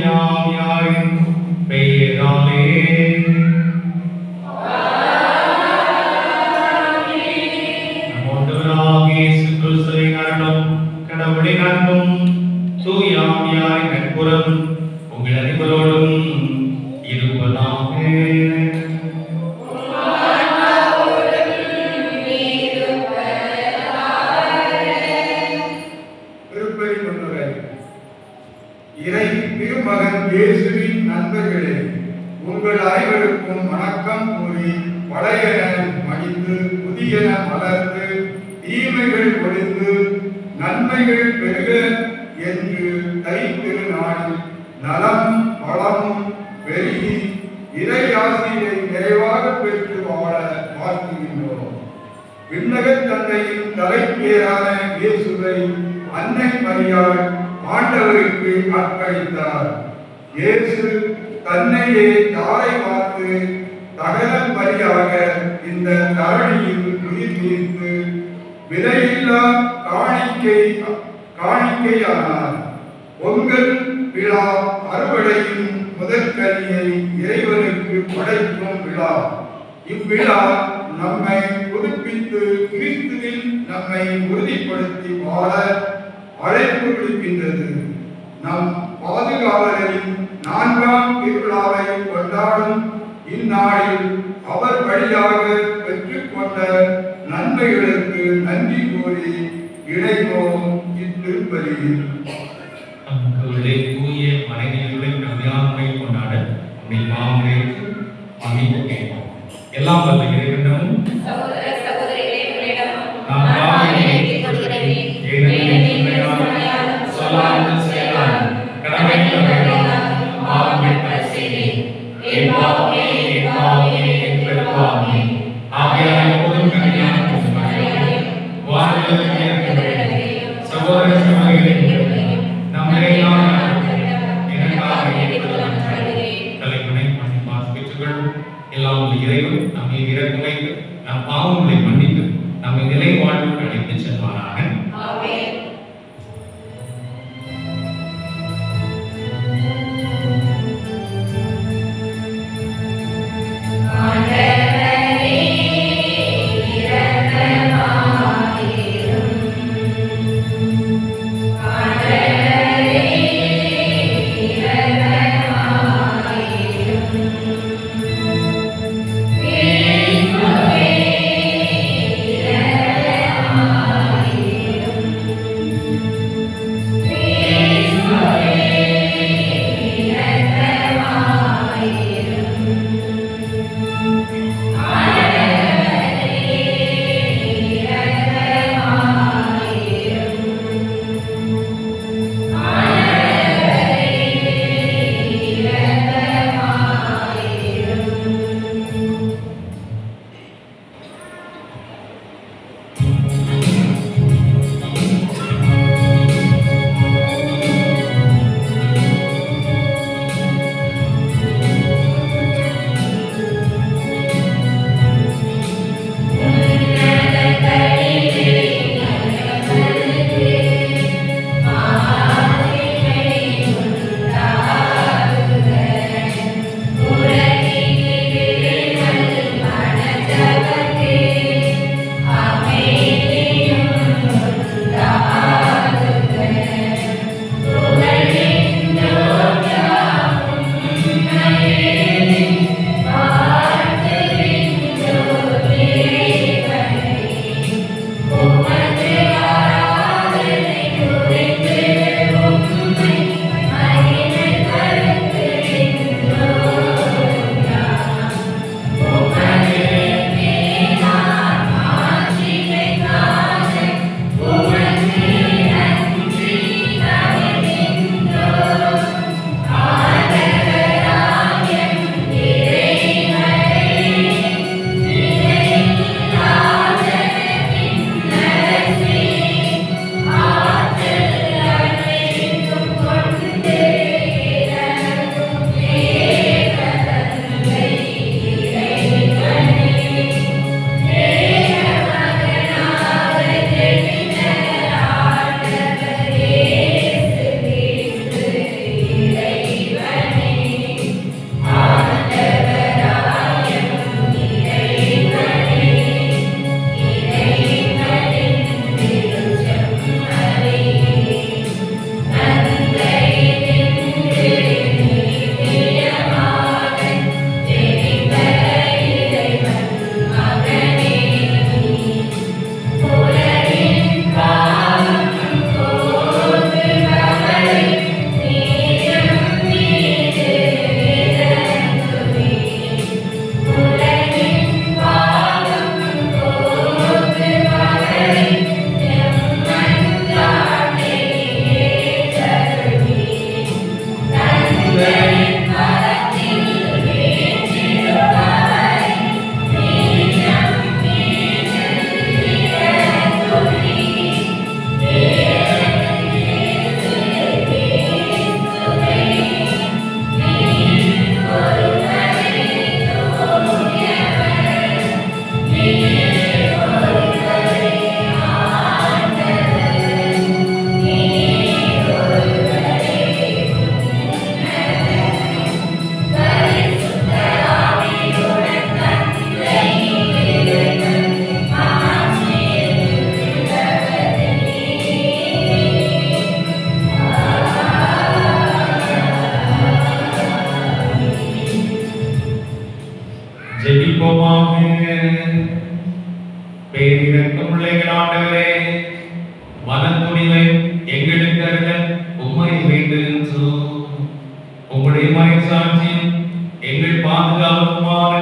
தூயாவியாரின் பெயராலே. நம்மோண்டவராகிய இயேசு கிறிஸ்துவின் அருளும் கடவுளின் அன்பும் தூயாவியாரின் நட்புறவும் உங்கள் அனைவரோடும் இருப்பதாக. இறை திருமகன் இயேசுவின் நண்பர்களே, உங்கள் அனைவருக்கும் வணக்கம் கூறி பழையன மடிந்து புதியன மலர்ந்து தீமைகள் ஒழிந்து நன்மைகள் பெருக என்று தைத்திருநாளில் நலம் வளமும் பெருகி இறையாசியை நிறைவாக பெற்று வாழ வாழ்த்துகின்றோம். விண்ணகத் தந்தையின் தலைப்பேரான இயேசுவை அன்னை மரியாள் ஆண்டவருக்கு அர்ப்பணித்தார். இயேசு தன்னையே தாரை பார்த்து தகவல் வழியாக இந்த தரணியில் உயிர் நீத்து விலையில்லா காணிக்கையானார். பொங்கல் விழா அறுவடையின் முதற்கனியை இறைவனுக்கு படைக்கும் விழா. இவ்விழா நம்மை புதுப்பித்து கிறிஸ்துவில் நம்மை உறுதிப்படுத்தி வாழ அழைப்பு விடுக்கின்றது. நம் பாதுகாவலரின் 4ஆம் திருவிழாவை கொண்டாடும் இந்நாளில் அவர் வழியாக பெற்றுக்கொண்ட நன்மைகளுக்கு நன்றி கூறி இணைவோம் இத்திருப்பலியில். நமக்குள்ளே தூய மறைநீருடன் நம்பியாண்மை கொண்டாட பாவனைக்கு அமைப்பு கேட்போம். எல்லாம் வல்ல இறைவனும் இறைவன் நம்மை இறக்க வைத்து நம் பாவங்களை மன்னித்து நம்மை நிலை வாழ்வுக்கு அழைத்து செல்வாராக. ஜெபிப்போமாக. பேரிரக்கமுள்ள எங்கள் ஆண்டவரே, மனத்துணிவை எங்களுக்கு அருள உம்மை வேண்டுகின்றோம். உம்முடைய மறைசாட்சியும் எங்கள் பாதுகாப்புமான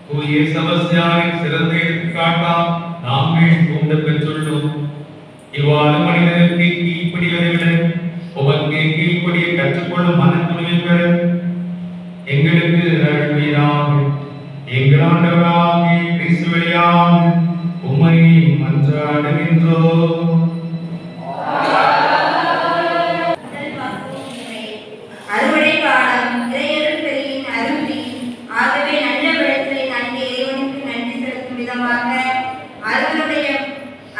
தூய செபஸ்தியாரின் சிறந்த எடுத்துக்காட்டால் நாங்கள் தூண்ட பெற்றுள்ளோம். இவ்வாறு மனிதனுக்கு கீழ்ப்படிவதை விட உமக்கு கீழ்ப்படிய கற்றுக்கொள்ளும் மனத்துணிவை பெற எங்களுக்கு அருள்வீராக. எங்கள் ஆண்டவராகிய கிறிஸ்து வழியாக உம்மை மன்றாடுகின்றோம். அறுவடை காலம் இறையருள் பெருகின் அருளி. ஆகவே நல்ல விளைச்சலை நன்கு இறைவனுக்கு நன்றி செலுத்தும் விதமாக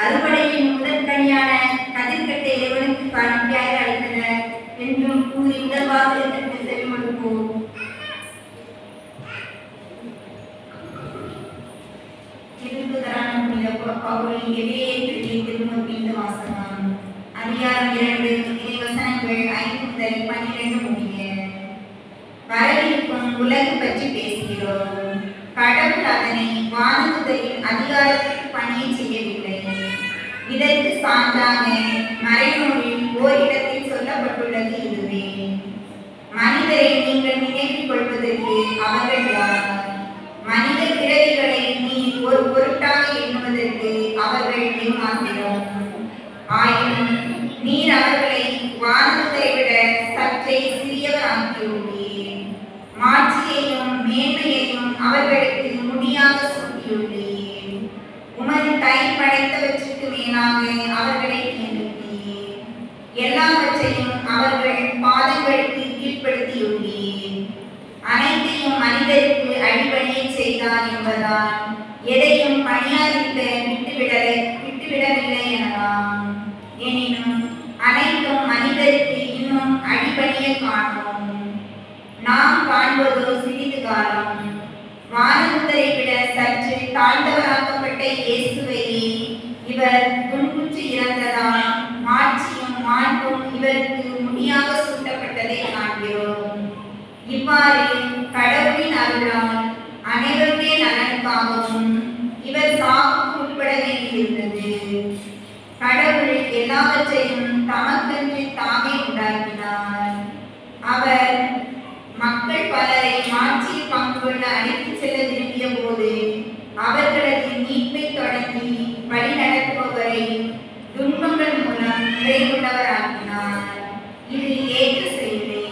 அறுவடையின் முதற்கனியான கதிர்கட்டை இறைவனுக்கு காணிக்கையாக அளித்தனர் என்றும் கூறி முதல் வாசகத்திற்கு செவிமடுப்போம். அதிகாரம் 2 இறைவசனங்கள் 5 முதல் 12 முடிய. வரவிருக்கும் உலகு பற்றி பேசுகிறோம். கடவுள் அதனை வானதூதரின் அதிகாரத்துக்கு பணியை செய்யவில்லை. இதற்கு சான்றாக மறைநூலில் ஓரிடத்தில் சொல்லப்பட்டுள்ளது இதுவே: மனிதரை நீங்கள் நினைவில் கொள்வதற்கு அவர்கள் யார்? மனித பிறவிகளை நீ ஒரு பொருட்டாக எண்ணுவதற்கு அவர்கள் ஏமாகிறோம். ஆயினும் நீர் அவர்களை வானத்தை விட சற்றே சிறியவராக்கியுள்ளீர். மாட்சியையும் மேன்மையையும் அவர்களுக்கு முடியாக சூட்டியுள்ளீர். உமது கை படைத்தவற்றுக்கு மேலாக அவர்களை நியமித்தீர். எல்லாவற்றையும் அவர்கள் பாதங்களுக்கு கீழ்ப்படுத்தியுள்ளீர். அனைத்தையும் மனிதருக்கு அடிபணிய செய்தார் என்பதால் எதையும் பணியாதிக்க விட்டுவிடவில்லை எனலாம். எனினும் அனைத்தும் மனிதருக்கு இன்னும் அடிபணிய காண்போம். நாம் காண்பதோ சிறிது காலம். வானதூதரை விட சற்று தாழ்ந்தவராக்கப்பட்ட இயேசுவையே இவர் துன்புற்று இறந்ததால் மாட்சியும் மாண்பும் இவருக்கு முடியாக சூட்டப்பட்டதை காண்கிறோம். இவ்வாறு கடவுளின் அருளால் அனைவருடைய நலனுக்காகவும் இவர் சாவுக்கு உட்பட வேண்டியிருந்தது. கடவுள் எல்லாவற்றையும் தமக்கென்று தாமே உண்டாக்கினார். அவர் மக்கள் பலரை மாட்சியில் பங்கு கொள்ள அழைத்துச் செல்ல விரும்பிய போது அவர்களது மீட்பை தொடங்கி வழி நடத்துபவரை துன்பங்கள் மூலம் நிறைவுள்ளவராக்கினார். இது ஏற்ற செயலே.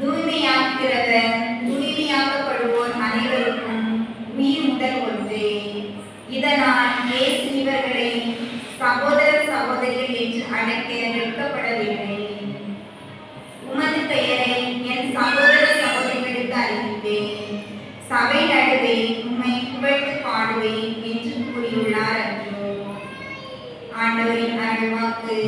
தூய்மையாக்கிறவர் தூய்மையாக்கப்படுவோர் அனைவருக்கும் உயிர் முதல் ஒன்றே. இதனால் இயேசு இவர்களை சகோதர சகோதரிகள் என்று அழைக்க வெட்கப்படவில்லை. உமது பெயரை என் சகோதர சகோதரிகளுக்கு அறிவிப்பேன். சபை நடுவே உம்மை புகழ்ந்து பாடுவேன் என்று கூறியுள்ளார் அன்றோ. ஆண்டவரின் அருள்வாக்கு.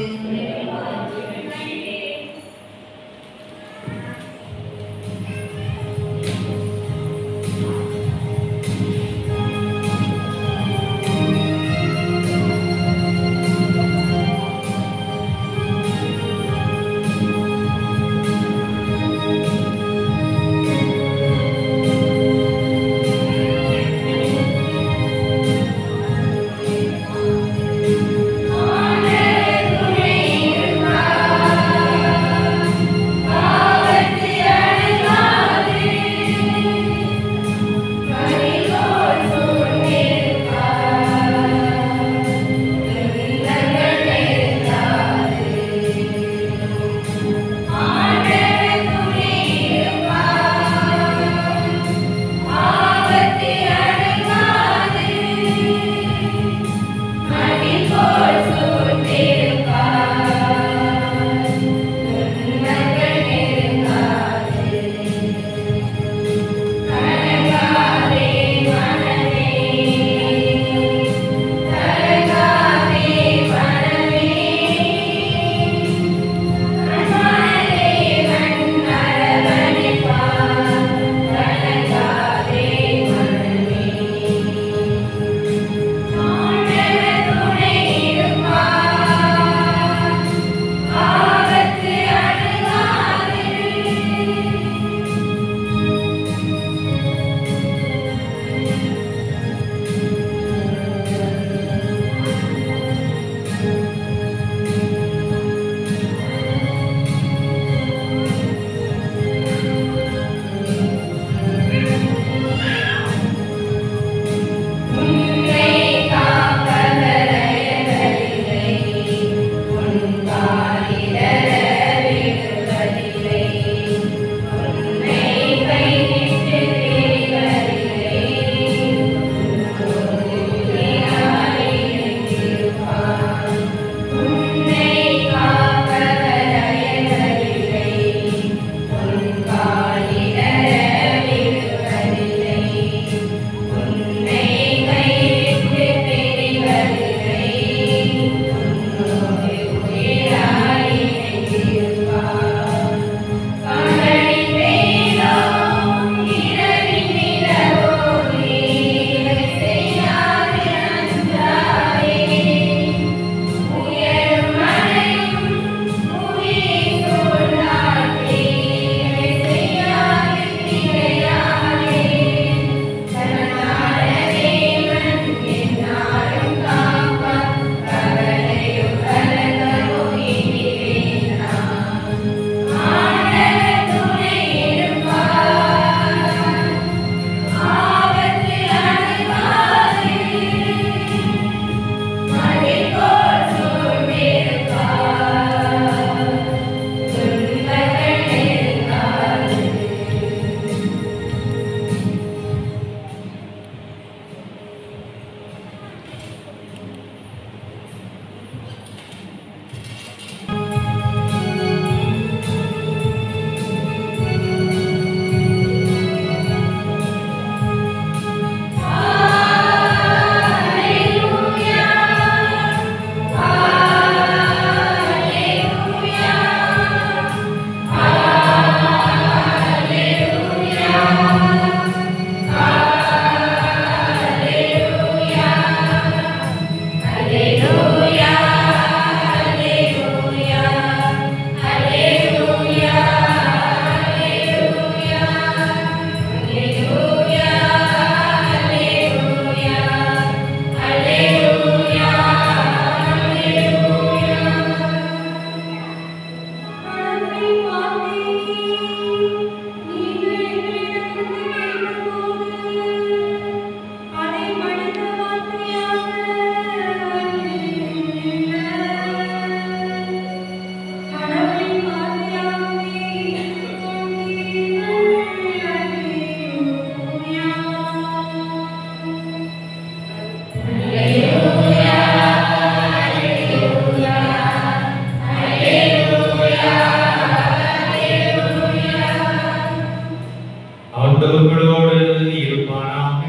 ஆண்டவர்களோடு இருப்பானாக.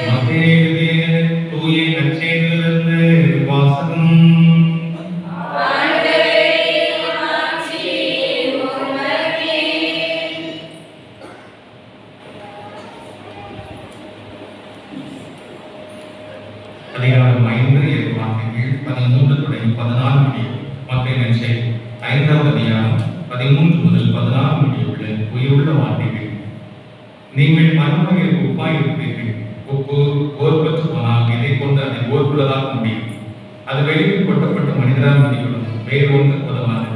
மத்தேயு எழுதிய தூய நற்செய்தியிலிருந்து வாசகம். அதிகாரம் 5 வாக்கியங்கள் 13 தொடங்கி 14 முடிய. மத்தேயு நற்செய்தி 5வது அதிகாரம் 13 முதல் 16 முடிய உள்ள உயிருள்ள வார்த்தைகள். நீங்கள் மண்ணுலகிற்கு உப்பாய் இருப்பீர்கள். உப்பு ஓர்பற்று போனால் இதை கொண்டு அதை ஓர்புள்ளதாக முடியும். அது வெளியில் கொட்டப்பட்ட மனிதரால் முடிவிடும், வேறு ஒன்று உதவாது.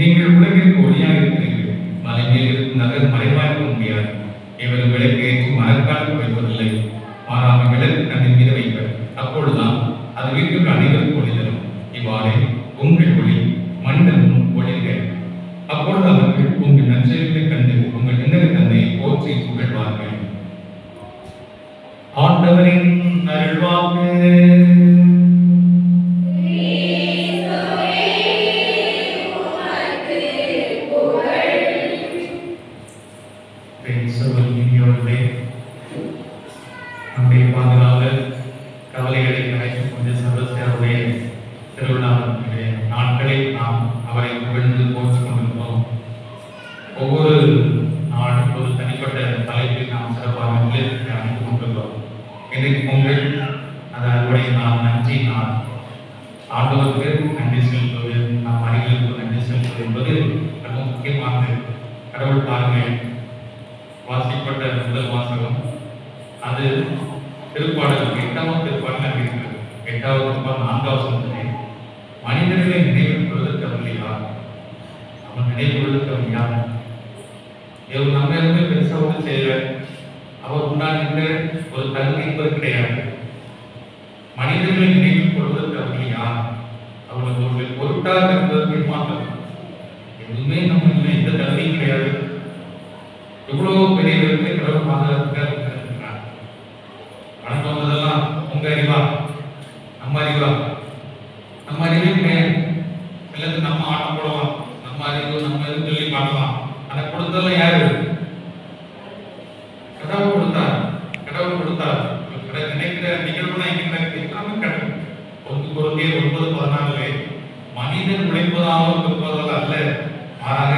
நீங்கள் உலகிற்கு ஒளியாக இருக்கிறீர்கள். மலை மேல் இருக்கும் நகர் மறைவாக முடியாது. இவர்கள் விளக்கு ஏற்றி மரக்கால் வைப்பதில்லை, மாறாக விளக்கு கண்ணின் மீது வைப்பர். அப்பொழுதுதான் அது வீட்டுக்கு அனைவருக்கும் ஒளி தரும். இவ்வாறே உங்கள் ஒளி மனிதனும் ஒளிக. அப்பொழுது அவர்கள் உங்கள் நற்செயல்களை கண்டு உங்கள் இன்னொரு தந்தையை போற்றி புகழ்வார்கள். ஆண்டவரின் அருள்வாக்கு. நம்முடைய பாதுகாவலர் கவலைகளை கலைத்துக் கொண்டு சர்வசியாருடைய திருவிழாவுடைய நாட்களில் நாம் அவரை புகழ்ந்து போற்றிக் கொண்டிருக்கிறோம். ஒவ்வொரு நாளும் ஒரு தனிப்பட்ட தலைப்பில் நாம் சிறப்பாக அணிந்து கொண்டிருக்கிறோம். இன்றைக்கு பொங்கல், அது அறுவடை நாள், நன்றி நாள். ஆண்டவருக்கு நன்றி செலுத்துவது, நாம் அருகிலுக்கு நன்றி செலுத்துவது என்பது ரொம்ப முக்கியமானது. கடவுள் பாருங்கள், வாசிக்கப்பட்ட முதல் வாசகம் அது திருப்பாடல் 8வது திருப்பாடல் இருக்கிறது. 8வது திருப்பாடல் 4வது வசனத்திலே மனிதர்களை நினைவில் கொள்வதற்கு அவர் யார்? அவன் நினைவு கொள்வதற்கு அவர் யார்? இவர் நம்ம இருந்து பெருசா ஒன்று செய்யல. அவர் உண்டான ஒரு தகுதி என்பது கிடையாது. மனிதர்களை நினைவில் கொள்வதற்கு அவர்கள் யார்? அவர்களுக்கு ஒரு பொருட்டாக இருப்பதற்கு மாற்றம் எதுவுமே நம்ம இல்லை, எந்த தகுதியும் கிடையாது. இவ்வளவு பெரியவருக்கு கடவுள் பாதுகாப்புக்காக இருக்கிறார். வணக்கம் வந்ததெல்லாம் உங்க அறிவா, நம்ம அறிவா? நம்ம அறிவே கிடையாது. இல்லது நம்ம ஆட்டம் போடலாம், நம்ம அறிவு நம்ம இது சொல்லி பாடலாம். அதை கொடுத்ததெல்லாம் யாரு? கடவுள் கொடுத்தார். கடவுள் கொடுத்தார். நினைக்கிற நிகழ்வுனா எங்க எல்லாமே கடவுள். 1 கொரிந்தியர் 9:14 மனிதன் உழைப்பதாகவும் இருப்பதால் அல்ல, மாறாக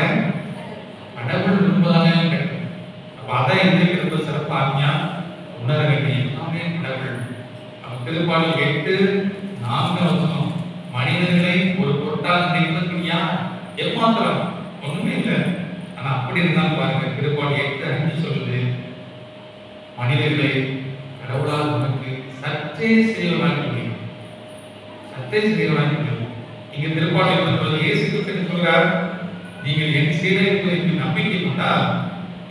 கடவுள் இருப்பதாக கிடைக்கும். அப்ப அதை எந்திரிக்கிறது சிறப்பு ஆజ్ఞா உணர வேண்டிய எல்லாமே கடவுள். அப்ப திருப்பாடல் 8:4 மனிதர்களை ஒரு பொருட்டாக நினைப்பதற்குயா ஏமாத்திரம் ஒண்ணுமே இல்லை. ஆனா அப்படி இருந்தாலும் பாருங்க, திருப்பாடல் 8:5 சொல்லுது, மனிதர்களை கடவுளால் நமக்கு சற்றே செய்வனாக்கி, சற்றே செய்வனாக்கி. இங்க திருப்பாடல் இயேசு கிறிஸ்து சொல்றார், நீங்கள் என் சீடர்களுக்கு நம்பிக்கை கொண்டால்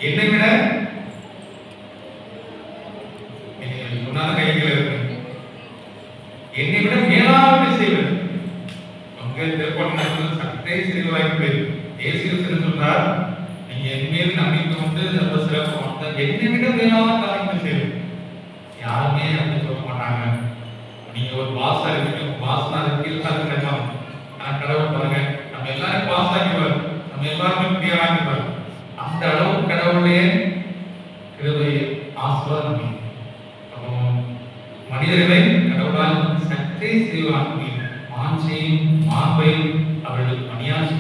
என்னை விட சொன்னாத கைகள் இருக்கு, என்னை விட மேலாக செய்வது. உங்க திருப்பாடல் சற்றே செய்வனாக்கி. இயேசு கிறிஸ்து சொல்றார், நீங்க என் மீது நம்பிக்கை கொண்டு ரொம்ப சிறப்பு, என்னை விட மேலாக காரியங்கள் செய்வது. யாருமே அப்படி சொல்ல மாட்டாங்க. நீங்க ஒரு பாஸ் இருக்கீங்க, பாஸ் கீழே கிடைக்கும். ஆனா கடவுள் பாருங்க, நம்ம எல்லாரும் பாஸ் ஆகிடுவார், நம்ம எல்லாருமே கிளியர் ஆகிடுவார். அந்த அளவு கடவுளே கிருபை ஆசீர்வாதம். அப்போ மனிதர்களை கடவுளால் சற்றே செய்வாக்கி மாஞ்சையும் மார்பையும் அவர்களுக்கு பணியாற்றி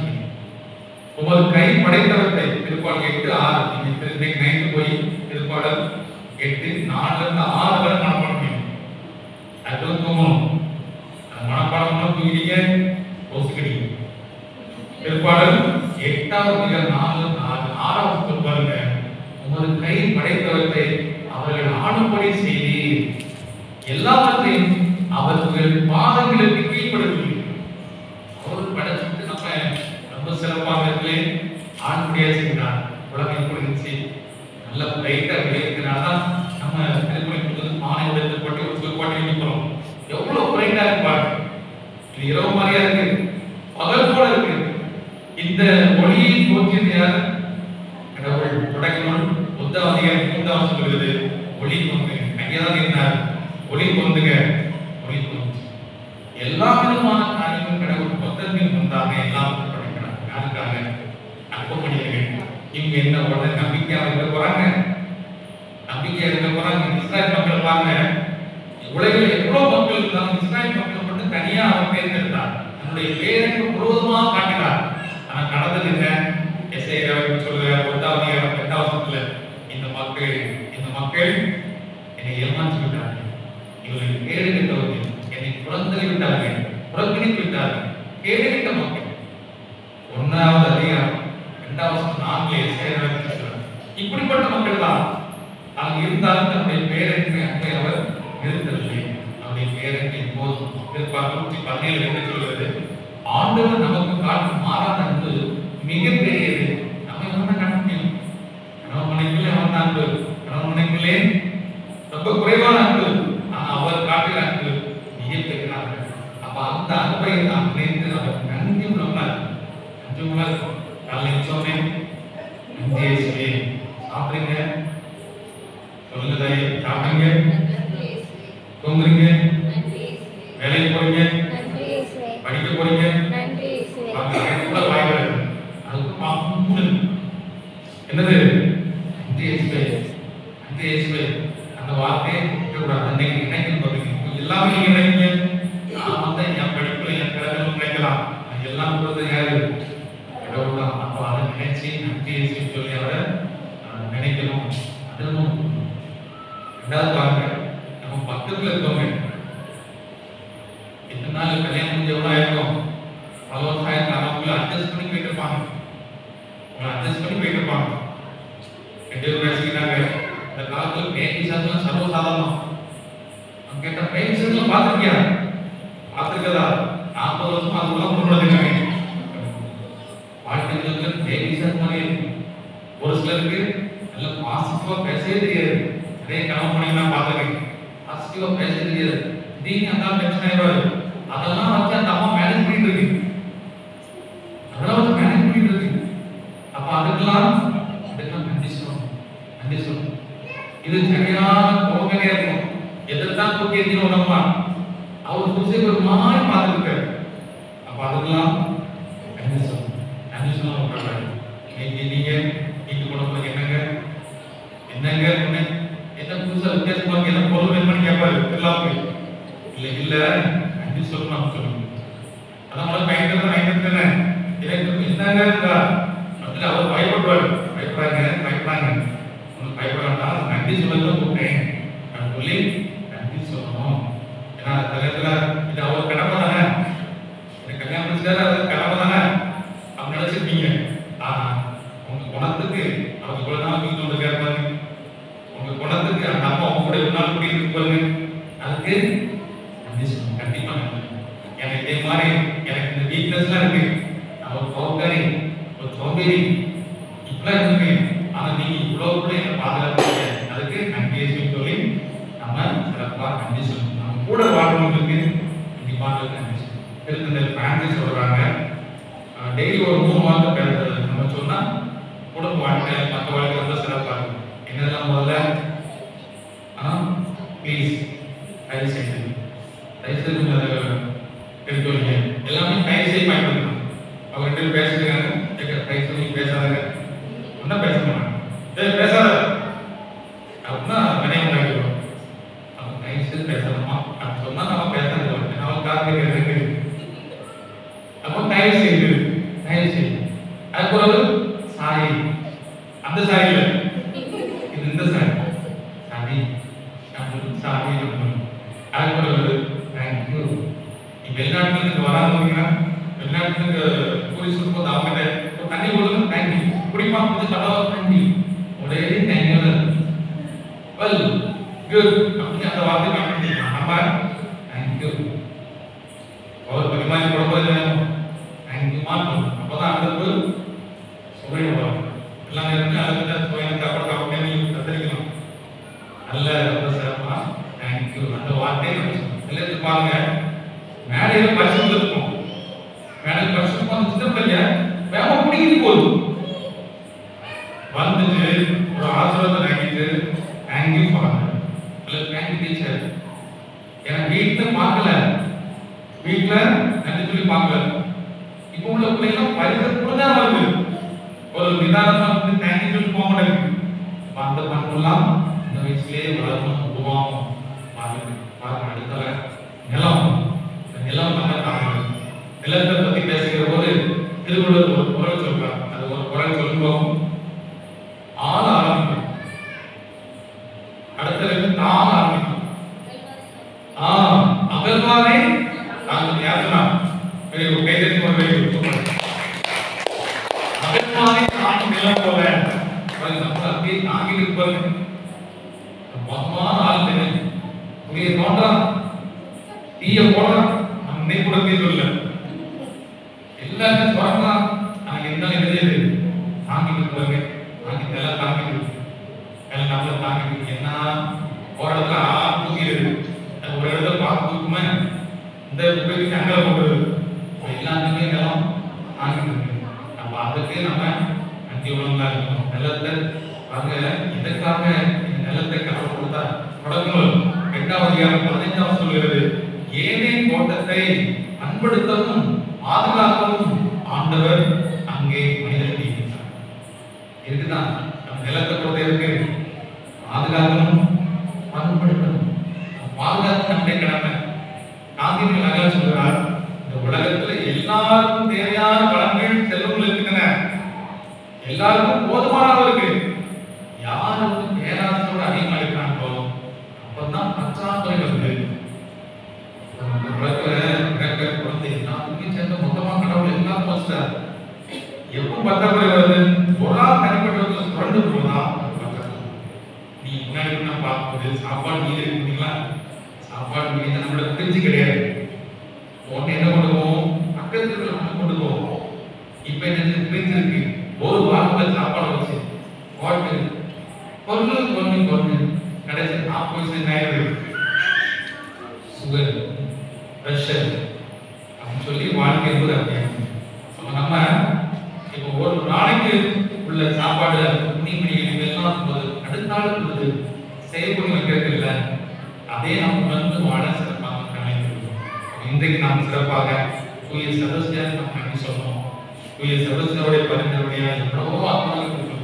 உமது கை படைத்தவற்றை. திருப்பாடல் 8:6 நீங்க நைட்டு போய் திருப்பாடல் 8:4-6 வரை மனப்பாடம் பண்ணணும். அது தூங்கணும். மனப்பாடம் தூங்கிட்டீங்க, யோசிக்கிறீங்க. திருப்பாடல் 8:4-6 பாருங்க, உமது கை படைத்தவற்றை அவர்கள் ஆணும்படி செய்து எல்லாவற்றையும் அவர்கள் பாதங்களுக்கு கீழ்ப்படுத்தி. அவர் படைச்சுட்டு நம்ம ரொம்ப சிறப்பாக இருக்கலே ஆண்படியா செய்கிறார். உலகம் இருந்துச்சு, நல்ல பிரைட்டா விளைவிக்கிறாதான் நம்ம திருப்பணிக்கு மாலை உடைத்து போட்டு ஒரு போட்டி நிற்கிறோம். எவ்வளவு பிரைட்டா இருப்பாரு. இது இரவு மாதிரியா இருக்கு, பகல் போல இருக்கு. இந்த ஒளியை தோற்றியது யார்? கடவுள். தொடக்கணும் 1:3 சொல்லுகிறது, ஒளி தோன்றுங்க. அங்கேதான் இருந்தார், ஒளி தோன்றுங்க, ஒளி தோன்று. எல்லா விதமான காரியங்களும் கடவுள் பக்கத்தில் வந்தாங்க. எல்லாம் படிக்கிறாங்க. யாருக்காக? அற்பப்பணிகள். இவங்க என்ன உடனே நம்பிக்கையா இருக்க போறாங்க, நம்பிக்கையா இருக்க போறாங்க. இஸ்ராயல் மக்கள் பாருங்க, உலகில் எவ்வளவு மக்கள் இருந்தாலும் இஸ்ராயல் மக்கள் மட்டும் தனியா அவர் தேர்ந்தெடுத்தார். தன்னுடைய பேருக்கு முழுவதுமாக காட்டினார். ஆனா நடந்தது என்ன? எஸ்ஐயா சொல்லுற 8வது இந்த மக்கள் என்னை ஏமாற்றி விட்டார்கள், இவர்கள் கேடு கெட்டவர்கள், என்னை புறந்தள்ளி விட்டார்கள், புறக்கணித்து விட்டார்கள். கேடு கெட்ட மக்கள். 1வது அதிகாரம் 2வது 4 எஸ்ஐயா சொல்றார். இப்படிப்பட்ட மக்கள் தான். அங்கு இருந்தாலும் தன்னுடைய பேரனுக்கு அங்கே அவர் நிறுத்தவில்லை. அவருடைய பேரனுக்கு போதும். 117 என்று சொல்வது, ஆண்டவர் நமக்கு காட்டும் மாறாத அன்பு மிகப்பெரியது. நம்ம என்ன காட்ட முடியும்? கணவனுக்குள்ளே அவன் அன்பு, கணவனுக்குள்ளே ரொம்ப குறைவான அன்பு. ஆனா அவர் காட்டுகிற அன்பு மிகப்பெரியதாக. அப்ப அந்த அன்பை நாம் நினைத்து அவர் நன்றி உள்ளவர்கள், நன்றி உள்ளவர்கள். காலையில் சொன்னேன், நன்றி இயேசுவே. சாப்பிடுங்க, சொல்லுங்க, சாப்பிடுங்க, தூங்குறீங்க, வேலைக்கு போறீங்க, படிக்க போறீங்க, என்னது அந்த வார்த்தையை அன்னைக்கு நினைக்கணும். எல்லாமே நீங்க நினைக்கிறீங்க. நான் வந்து என் படிப்புல என் பிறகு நினைக்கலாம், எல்லாம் கொடுத்தது யாரு? கடவுள் தான். அப்போ அதை நினைச்சு நன்றி சொல்லி அவரை நினைக்கணும். அதுவும் 2வது பாருங்க, நம்ம பக்கத்துல இருக்கவங்க இத்தனை நாள் கல்யாணம் முடிஞ்ச எவ்வளோ ஆயிருக்கும்? பல வருஷம் ஆயிருக்கும். அவங்களை அட்ஜஸ்ட் பண்ணி போயிட்டு இருப்பாங்க, உங்களை அட்ஜஸ்ட் பண்ணி போயிட்டு இருப்பாங்க. 2 பேரும் பேசிக்கிறாங்க. இந்த காலத்துல பேசிதான் சர்வசாதாரணம். அவங்க கேட்ட பேசிதான் பார்த்துருக்கியா? பார்த்துருக்கதா? 40 வருஷமா அதுக்கெல்லாம் முன்னெடுக்காங்க. வாழ்க்கைக்கு பேசிதான் மாதிரி இருக்கு. ஒரு சிலருக்கு நல்ல பாசிட்டிவா பேசவே தெரியாது. அதே கனவு பண்ணி நான் பார்த்துருக்கேன். பாசிட்டிவா பேச தெரியாது. நீங்க அதான் பிரச்சனை ஆயிடுவாரு. அதெல்லாம் வச்சு அந்த அம்மா மேனேஜ் பண்ணிட்டு இருக்கு. அதெல்லாம் வந்து மேனேஜ் பண்ணிட்டு இருக்கு. அப்ப அதுக்கெல்லாம் நன்றி சொல்லணும், நன்றி சொல்லணும். இது சரியான கோபமே இருக்கும். எதைத்தான் தூக்கி எறிஞ்சிடும் நம்ம. அவர் புதுசை ஒரு மாதிரி பார்த்துருக்காரு. அப்ப அதுக்கெல்லாம் நன்றி சொல்லணும், நன்றி சொல்லணும். நீங்க வீட்டு குழந்தைங்க என்னங்க என்ன புதுசா வித்தியாசமா என்ன பொருள் வேணும்னு கேட்பாரு. எல்லாமே இல்ல நன்றி சொல்லணும் சொல்லணும். அதான் பயன்படுத்த எனக்கு என்னங்க இருக்கா அதுல அவர் பயப்படுறாரு. பயப்படாங்க உங்களுக்கு பயப்படாண்டா, நன்றி சொல்ல கூப்பிட்டேன் நான் சொல்லி நன்றி சொல்லணும். ஏன்னா தலைத்துல இது அவர் கடமை தானே, எனக்கு கல்யாணம் முடிச்சாரு, அது கடமை தானே அப்படி நினைச்சிருப்பீங்க. ஆனா உங்க குணத்துக்கு அவங்க இவ்வளவு நாள் வீட்டு வந்து கேட்பாங்க. உங்க குணத்துக்கு அந்த அம்மா உங்க கூட இவ்வளவு நாள் கூட்டிட்டு பாருங்க. அதுக்கு நன்றி சொல்லணும். கண்டிப்பா எனக்கு இதே மாதிரி எனக்கு இந்த வீக்னஸ்லாம் இருக்கு. நான் ஒரு பவுக்காரி, ஒரு சோம்பேறி இப்பெல்லாம் இருக்கு. ஆனா நீங்க இவ்வளவு கூட என்ன பாதுகாப்பு, அதுக்கு நன்றி சொல்லி நம்ம சிறப்பா நன்றி சொல்லணும். நம்ம கூட வாழ்றவங்களுக்கு கண்டிப்பா நன்றி சொல்லணும். இந்த பிரான்சிஸ் சொல்றாங்க, டெய்லி ஒரு 3 வார்த்தை பேசுறது நம்ம சொன்னா குடும்ப வாழ்க்கை மற்ற வாழ்க்கை ரொம்ப சிறப்பா இருக்கும். என்னெல்லாம் முதல்ல ப்ளீஸ் தயவு செய்து எடுத்து வைங்க. எல்லாமே தயவு செய்து பயன்படுத்தணும். அவங்க 2 பேரும் பேசுறாங்க, தயவு செய்து பேசாதாங்க, ஒன்னும் பேச மாட்டாங்க, பேசாத அப்படின்னா வினையம் ஆகிடும். அவங்க தயவு செய்து பேசலாமா அப்படின்னு சொன்னா நம்ம பேசாத அவங்க காரணம். அப்போ தயவு செய்து அதுக்கு சாரி, அந்த சாரி இல்லை, இது இந்த சாரி சாரி சாரி அதுக்கு தேங்க்யூ. நீ வெளிநாட்டுக்கு வராங்க, வெளிநாட்டுக்கு போலீஸ் இருக்கும்போது அவங்க தண்ணி கொடுத்து தேங்க்யூ குடிப்பா வந்து கடவுள தேங்க்யூ ஒரே தேங்க்யூ வெல் குட் அப்படி அந்த வார்த்தை பயன்படுத்திக்கலாம். நம்ம தேங்க்யூ அவர் பரிமாறி கொடுப்பது தேங்க்யூ மாற்றணும். அப்போதான் அடுத்து சுவை வரும். எல்லாமே இருக்கு. அதுக்கு சுவையான சாப்பாடு சாப்பிட்டே நீங்க கத்திரிக்கலாம். நல்ல ரொம்ப சிறப்பா தேங்க்யூ அந்த வார்த்தையை எல்லாத்தையும் பாருங்க. மேடையில பரிசு இருக்கும், மேடையில் பரிசு வந்து சின்ன பிள்ளைங்க வேக பிடிக்கிட்டு போகுது வந்துட்டு ஒரு ஆசீர்வாதம் வாங்கிட்டு தேங்க்யூ ஃபாதர் அல்லது தேங்க்யூ டீச்சர். ஏன்னா வீட்டில் பார்க்கல, நன்றி சொல்லி பார்க்கல. இப்போ உள்ள பிள்ளைங்க பரிசு கூட தான் வருது. ஒரு நிதானமா வந்து தேங்க்யூ சொல்லி போக மாட்டேங்குது. அந்த பண்பெல்லாம் இந்த வயசுலேயே வளரணும், உருவாகும். பாருங்க அடுத்தல நிலம் நம்ம காரணம். நிலத்தை பத்தி பேசுகிற போது திருவள்ளுவர் ஒரு குறள் சொல்றார். அது ஒரு குறள் சொல்லுவோம், ஆள் ஆரம்பிக்கும், அடுத்த தாள் ஆரம்பிக்கும். அகழ்வாரை நாங்கள் யாருன்னா கைதட்டி அகழ்வாரை தாண்டி நிலம் போல நம்ம அப்படியே தாங்கிட்டு இருப்பாங்க. மொத்தமான ஆள் தெரியும், உயிரை தோன்றான், தீய போடுறான், நம்ம கூட தீர்வு எல்லாத்தையும் தொடங்கலாம். நாங்க இருந்தாலும் எழுதியது தாங்கிட்டு இருப்பாங்க. தாங்கி எல்லாம் தாங்கிட்டு எல்லாம் நம்மள தாங்கிட்டு என்ன ஒரு இடத்துல தூக்கிடுது, ஒரு இடத்துல பார்த்து தூக்குமே இந்த உபயோகிக்கு அங்கே போடுறது எல்லாத்துக்குமே நிலம் தாங்கிட்டு இருக்கு. நம்ம அதுக்கு நம்ம அஞ்சு உலகங்களா இருக்கணும். நிலத்தை பாருங்க, இதற்காக நிலத்தை கடவுள் கொடுத்தா தொடங்கணும். 2வது அதிகாரம் 15 சொல்கிறது, ஏதேன் தோட்டத்தை அன்படுத்தவும் பாதுகாக்கவும் ஆண்டவர் அங்கே மனிதனை இருக்கிறார். இதுதான் நம்ம நிலத்தை பொறுத்த இருக்கு, பாதுகாக்கணும், பண்படுத்தணும். பாதுகாத்து நம்முடைய கடமை. காந்தியடிகள் அழகா சொல்கிறார், இந்த உலகத்துல எல்லாருக்கும் தேவையான வளங்கள் செல்வங்கள் இருக்கின்றன, எல்லாருக்கும் போதுமான இருக்கு. யாருக்கு பேராசையோட அதிகமாக இருக்கிறாங்களோ அப்பதான் பற்றாக்குறை வருது. குழந்தை எல்லாத்துக்கும் சேர்ந்து மொத்தமா கடவுள் எல்லாம் போச்சுட்டார். எப்போ பற்றாக்குறை வருது? ஒரு ஆள் தனிப்பட்ட சுரண்டு போதா நீ முன்னாடி நான் பார்க்கும்போது சாப்பாடு மீது இருக்குங்களா, சாப்பாடு மீது நம்மளோட பிரிஞ்சு கிடையாது. ஒன்று என்ன பண்ணுவோம், பக்கத்துல கொண்டு போவோம். இப்ப என்ன பிரிஞ்சு இருக்கு, ஒரு வாரத்துல சாப்பாடு வச்சு போட்டு பொருள் கொண்டு கடைசி 40 வயசு ஆயிடுது. சுகர், பிரஷர் அப்படின்னு சொல்லி வாழ்க்கை என்பது அப்படியே. நம்ம இப்போ ஒரு நாளைக்கு உள்ள சாப்பாடு துணிமணி எல்லாம் அடுத்த நாள் கொடுத்து செய்யக்கூடிய வைக்கிறது இல்லை. அதே நம்ம வந்து வாழ சிறப்பாக நினைக்கிறோம். இன்றைக்கு நாம் சிறப்பாக தூய செபஸ்தியார் நம்ம எப்படி சொல்லணும், தூய செபஸ்தியாருடைய பரிந்துரையா எவ்வளவோ ஆத்மாக்கள் இருக்கணும்.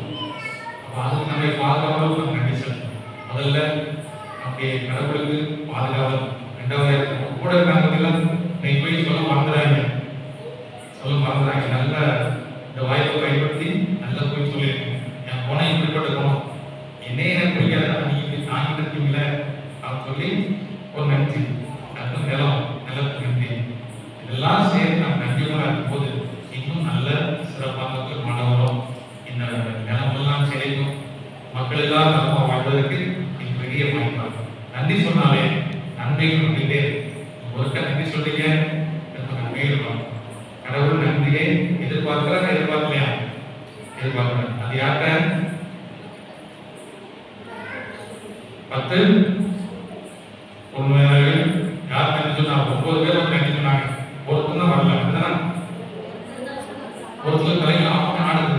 அப்போ அதுக்கு நம்மை பாதுகாவலும் நம்ம நன்றி சொல்லணும். முதல்ல நம்முடைய கடவுளுக்கு பாதுகாவல். 2வது கூட இருக்காங்க நீ போய் சொல்ல மறந்துறாங்க, நல்ல இந்த வாய்ப்பை பயன்படுத்தி நல்லா போய் சொல்லியிருக்கேன். என் போன இப்படிப்பட்ட போனோம் என்னையே பிடிக்காத நீ இப்படி தாங்கிட்டு இருக்கீங்களே அப்படின்னு சொல்லி ஒரு நன்றி. அது நிலத்துக்கு நன்றி. இதெல்லாம் சேர்த்து நான் நன்றிகளாக இருக்கும்போது இன்னும் நல்ல சிறப்பாக மாணவரும் இந்த நிலமெல்லாம் செழிக்கும், மக்கள் எல்லாம் நலமாக வாழ்வதற்கு இது பெரிய வாய்ப்பாக. நன்றி சொன்னாலே நன்மைகள் அப்படின்ட்டு ஒருக்க நன்றி சொல்றீங்க, மேலும் கடவுள் நன்றியை எதிர்பார்க்கலாம், எதிர்பார்க்கலையா? எதிர்பார்க்கிறேன். அது யார்கிட்ட 10 உண்மையாக யார் நன்றி சொன்னாங்க? 9 பேர் வந்து நன்றி சொன்னாங்க. ஒருத்தர் தான் வரல. அப்படிதான் ஒருத்தர் தலையில் ஆடுது,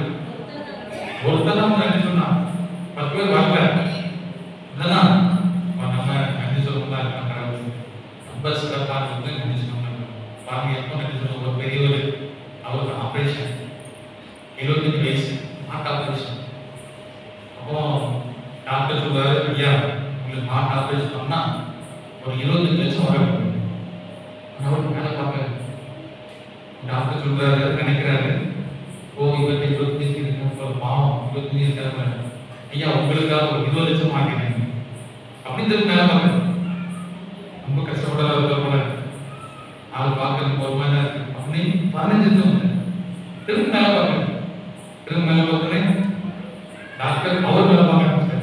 ஒருத்தர் தான் நன்றி சொன்னான். 10 பேர் வரல. இதுதான் நம்ம நன்றி சொல்லணும் தான் இருக்காங்க. ரொம்ப சிறப்பாக வந்து நன்றி சொன்னாங்க. பாருங்க, எப்போ நன்றி சொல்ல ஒரு பெரியவர், அவருக்கு ஆப்ரேஷன் 75 வயசு, ஹார்ட் ஆப்ரேஷன். அப்போ டாக்டர் சொல்றாரு, ஐயா உங்களுக்கு ஹார்ட் ஆப்ரேஷன் பண்ணா ஒரு 25 லட்சம் வரும். அவருக்கு வேலை பார்க்க டாக்டர் சொல்றாரு, நினைக்கிறாரு, ஓ இவர்கிட்ட 25 பாவம் 25 இருக்காங்க, ஐயா உங்களுக்காக ஒரு 20 லட்சம் வாங்கினேன் அப்படின்னு மேலே பார்க்க ரொம்ப கஷ்டப்படாத இருக்க போல ஆள் பார்க்கறது பொறுமையா இருக்கு அப்படின்னு 15 லட்சம் திரும்ப மேலே பார்க்கணும். திரும்ப மேலே பார்க்கறேன் டாக்டர் அவர் மேலே பார்க்க,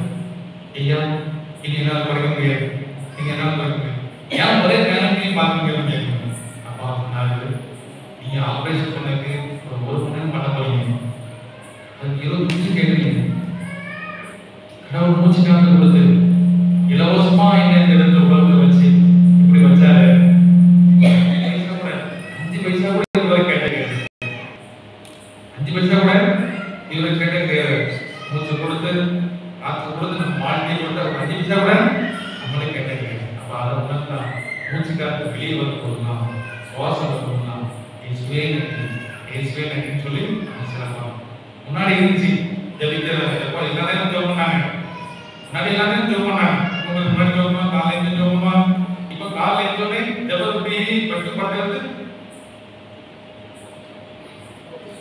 ஐயா இனி என்னால் குறைக்க முடியாது, நீங்க என்னால் குறைக்க முடியாது, ஏன் ஒரே நேரம் பார்க்க முடியாது. அப்பா சொன்னாரு, நீங்க ஆப்ரேஷன் பண்ணதுக்கு ஒரு மணி நேரம் பண்ண போறீங்க, அதுக்கு 20 நிமிஷம் கேட்குறீங்க. கடவுள் மூச்சு காத்து கொடுத்து இலவசமா என்ன இந்த இடத்துல உலகத்தை வச்சு இப்படி வச்சாரு. 5 பைசா கூட இவரை கேட்டது, 5 பைசா கூட இவரை கேட்ட கிடையாது. மூச்சு கொடுத்து காத்து கொடுத்து நம்ம வாழ்க்கையை கொடுத்து 5 பைசா கூட நம்மளே கேட்ட கிடையாது. அப்ப அதை உணர்ந்தா மூச்சு காத்து வெளியே வந்து போதுதான் வாசல் சொல்லலாம் இயேசுவே நன்றின்னு சொல்லி சிறப்பாக முன்னாடி இருந்துச்சு ஜெபிக்கிற எப்போ எல்லாரையும் ஜெபம் பண்ணாங்க. முன்னாடி எல்லாரையும் ஜெபம் பண்ணாங்க. உங்களுக்கு முன்னாடி ஜெபமா காலையில் ஜெபமா இப்போ காலையில் எழுந்தோடனே ஜெபப்படி கட்டுப்படுறது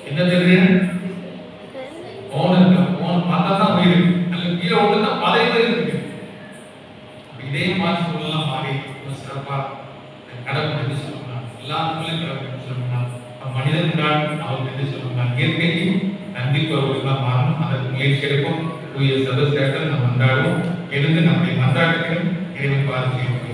என்ன தெரியுது? போன் இருக்கா? போன் பார்த்தா தான் உயிர். அல்ல கீழே ஒன்று பதையில இருக்கு. இதே மாதிரி சொல்லலாம் மாறி சிறப்பா கடவுள் சொல்லலாம். எல்லாத்துக்குள்ளே கடவுள் சொல்லலாம். மனிதன் அவருக்கு சொல்லலாம். இயற்கைக்கு நன்றி கூறுவதெல்லாம் மாறணும். அதற்கு முயற்சி எடுப்போம். தூய சதஸ்தேர்கள் நாம் மன்றாடுவோம். எழுந்து நம்முடைய மன்றாட்டுகளும் இறைவன் பார்த்து வைப்போம்.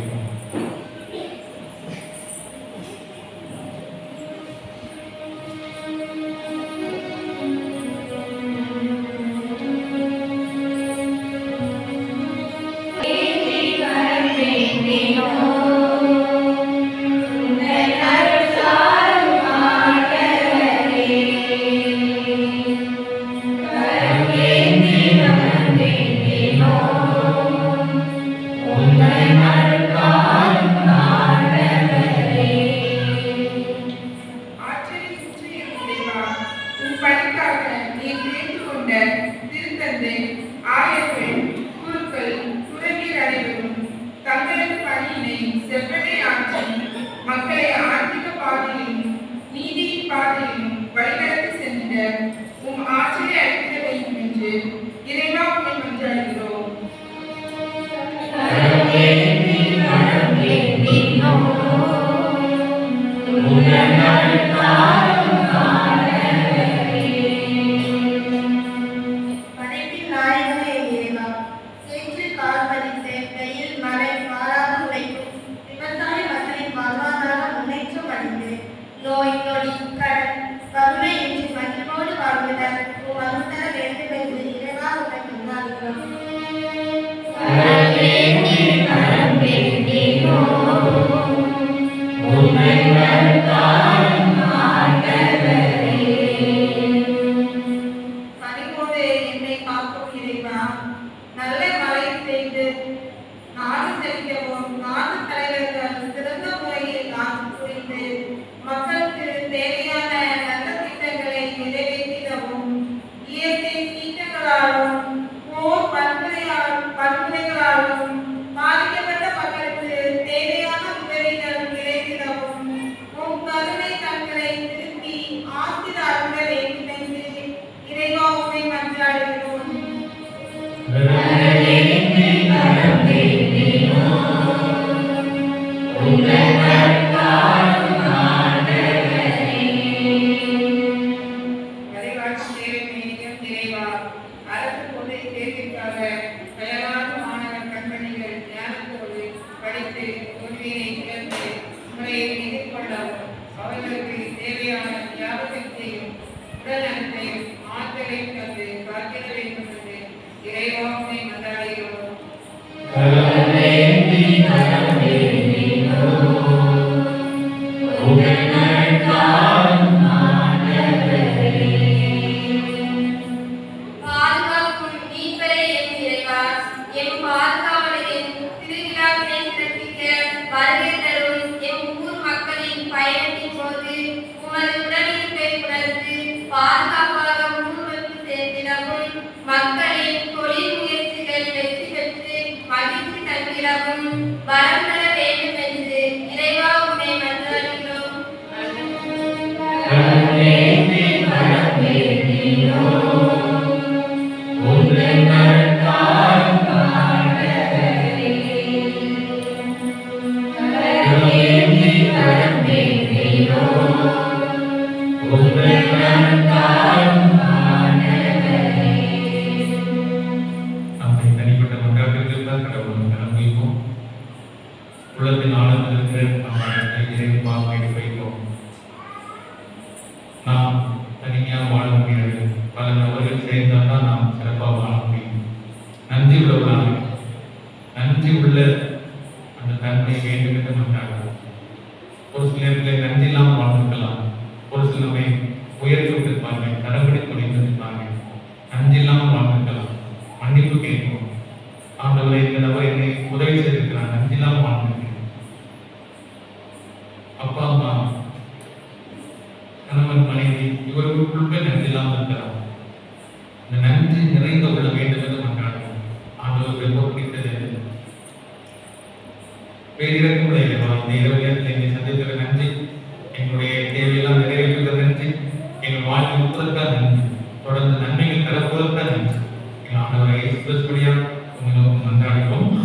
அப்பா அம்மா கணவன் மனைவி இவர்களுக்குள்ள நன்றி இல்லாமல் இருக்கலாம். இந்த நன்றி நிறைந்த உள்ள வேண்டும் என்று மன்றாடுவோம். ஆண்டவர் ரொம்ப பிடித்தது பேரிடக்கூடிய இந்த இரவு நேரத்தில் என்னை சந்தித்தது நன்றி, எங்களுடைய தேவையெல்லாம் நிறைவேற்றுவதற்கு நன்றி, எங்கள் வாழ்க்கை முழுவதற்காக நன்றி, தொடர்ந்து நன்மைகள் தரப்போவதற்காக நன்றி. எங்கள் ஆண்டவரை இயேசு கிறிஸ்துவினால் உங்களுக்கு மன்றாடுகிறோம்.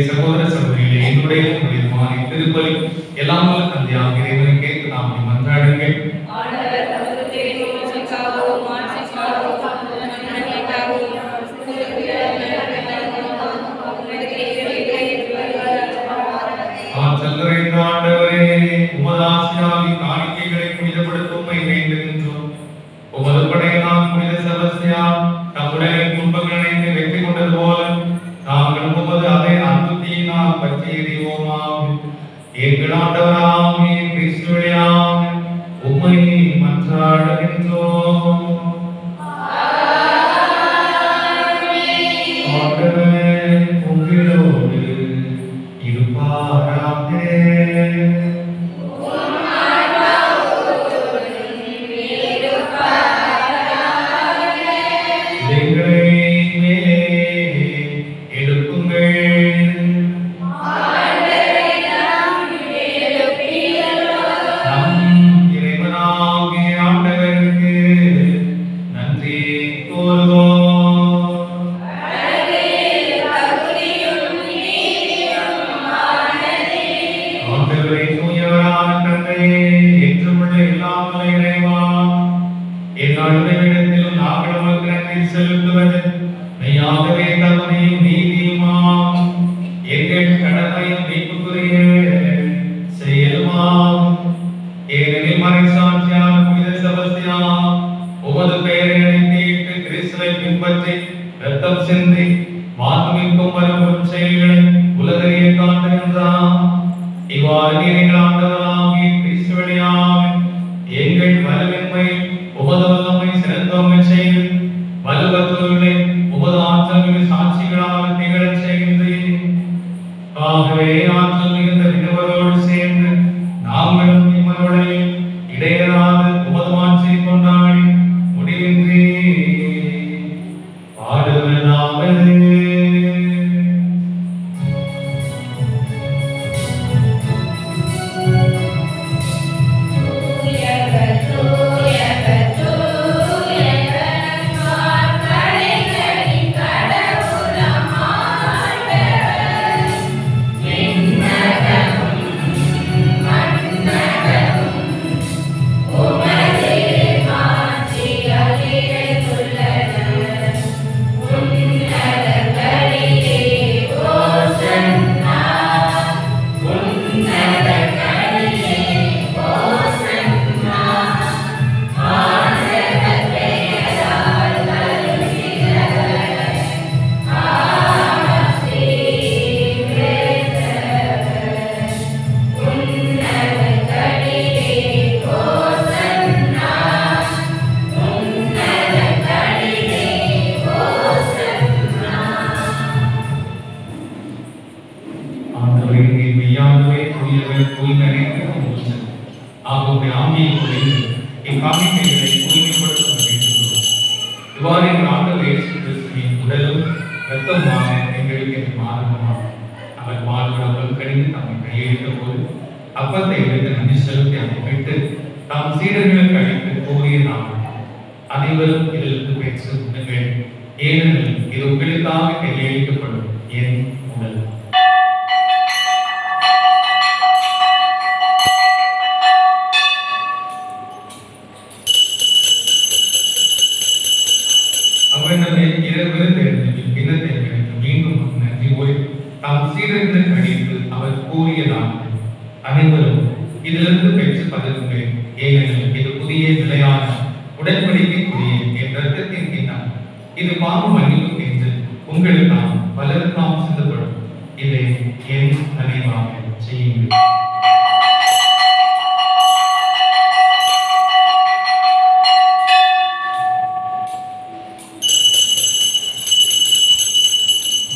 சகோதர சகோதரிகளே, என்னுடைய திருப்பலி எல்லாம் தந்தையாக இறைவனை கேட்டு நாம் மன்றாடுங்கள். ஆற்றல் நிறைந்த ஆண்டவரே, உமது ஆசியாவின் காணிக்கைகளை புனிதப்படுத்தும் வேண்டுகின்றோம். உமது படையினால் புனித செபஸ்தியான் தம்முடைய துன்பங்களை வெற்றி கொண்டது போல நாங்கள் உமது அதே அன்புத்தியினால் பற்றி எறிவோமாம். எங்கள் ஆண்டவராகிய கிறிஸ்து வழியாக உம்மை மன்றாடுகின்றோம். ஆண்டவரே உங்களோடு இருப்பாராக. தூய்மை அனைத்தும் ஊற்று. ஆகவே ஆவியை குறைந்து இக்காணிக்கைகளை தூய்மைப்படுத்த வேண்டுகிறோம். இவ்வாறு ஆண்டவர் இயேசு கிறிஸ்துவின் உடலும் இரத்தமாக எங்களுக்கு மாறுமாகும். அவர் மாறுபடங்கள் கடிந்து தம்மை கையெழுத்த போது அப்பத்தை எடுத்து நன்றி செலுத்தி அதை பெற்று தாம் சீடர்களுக்கு அளித்து கூறிய நாம் அனைவரும் இதிலிருந்து பெற்று உண்ணுங்கள். ஏனெனில் இது உங்களுக்காக கையளிக்கப்படும் என் உடல். அவனமே இரவிலிருந்து கிண்ணத்தை எடுத்து மீண்டும் நன்றி கூறி தாம் சீடர்களுக்கு அளித்து அவர் கூறியதாக அனைவரும் இதிலிருந்து பெற்று பகிருங்கள். ஏனெனில் இது புதிய நிலையான உடன்படிக்கைக்குரிய என் இரத்தத்தின் கிண்ணம். இது பாவ மன்னிப்பு என்று உங்களுக்காக பலருக்காக சிந்தப்படும். இதை என் நினைவாக செய்யுங்கள்.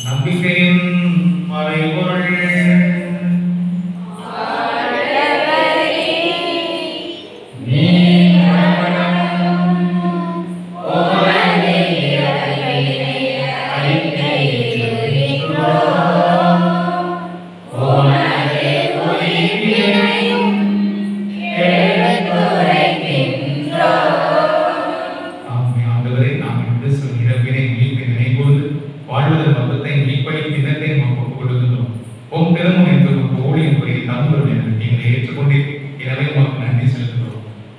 நம்பிக்கையின் மறைபொருள்.